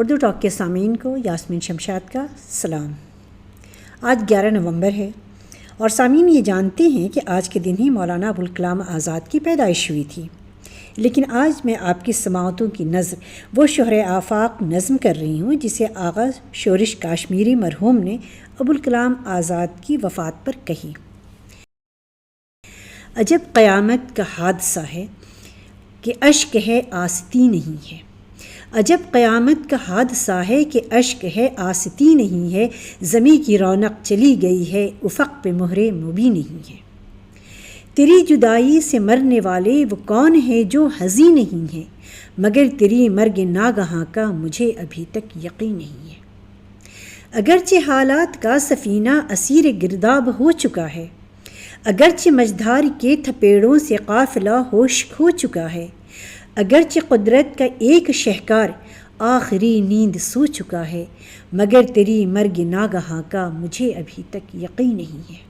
Urdu talk کے سامعین کو یاسمین شمشاد کا سلام۔ آج 11 نومبر ہے اور سامعین یہ جانتے ہیں کہ آج کے دن ہی مولانا ابوالکلام آزاد کی پیدائش ہوئی تھی، لیکن آج میں آپ کی سماعتوں کی نظر وہ شہر آفاق نظم کر رہی ہوں جسے آغا شورش کاشمیری مرحوم نے ابوالکلام آزاد کی وفات پر کہی۔ عجب قیامت کا حادثہ ہے کہ اشک ہے آستی نہیں ہے، عجب قیامت کا حادثہ ہے کہ اشک ہے آستی نہیں ہے، زمیں کی رونق چلی گئی ہے افق پہ مہر مبیں نہیں ہے۔ تیری جدائی سے مرنے والے وہ کون ہیں جو حزیں نہیں ہیں، مگر تیری مرگ ناگہاں کا مجھے ابھی تک یقین نہیں ہے۔ اگرچہ حالات کا سفینہ اسیر گرداب ہو چکا ہے، اگرچہ مجدھار کے تھپیڑوں سے قافلہ ہوش کھو چکا ہے، اگرچہ قدرت کا ایک شہکار آخری نیند سو چکا ہے، مگر تیری مرگ ناگہاں کا مجھے ابھی تک یقین نہیں ہے۔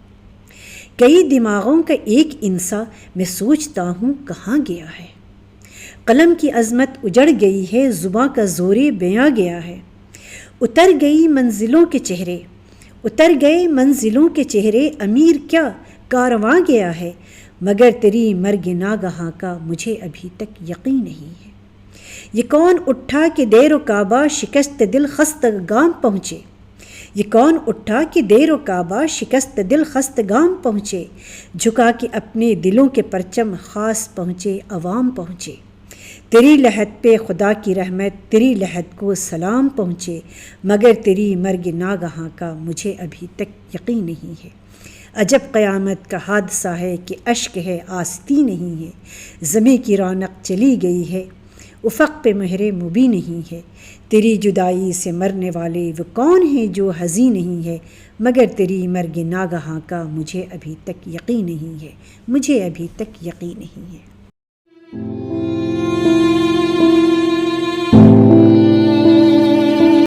کئی دماغوں کا ایک انسا میں سوچتا ہوں کہاں گیا ہے، قلم کی عظمت اجڑ گئی ہے، زباں کا زورے بیاں گیا ہے، اتر گئی منزلوں کے چہرے، اتر گئے منزلوں کے چہرے، امیر کیا کارواں گیا ہے، مگر تیری مرگ ناگہاں کا مجھے ابھی تک یقین نہیں ہے۔ یہ کون اٹھا کہ دیر و کعبہ شکست دل خست گام پہنچے، یہ کون اٹھا کہ دیر و کعبہ شکست دل خست گام پہنچے، جھکا کہ اپنے دلوں کے پرچم خاص پہنچے عوام پہنچے، تیری لحد پہ خدا کی رحمت تیری لحد کو سلام پہنچے، مگر تیری مرگ ناگہاں کا مجھے ابھی تک یقین نہیں ہے۔ عجب قیامت کا حادثہ ہے کہ اشک ہے آستی نہیں ہے، زمیں کی رونق چلی گئی ہے افق پہ مہر مبیں نہیں ہے۔ تیری جدائی سے مرنے والے وہ کون ہیں جو حزیں نہیں ہے، مگر تیری مرگ ناگہاں کا مجھے ابھی تک یقین نہیں ہے، مجھے ابھی تک یقین نہیں ہے۔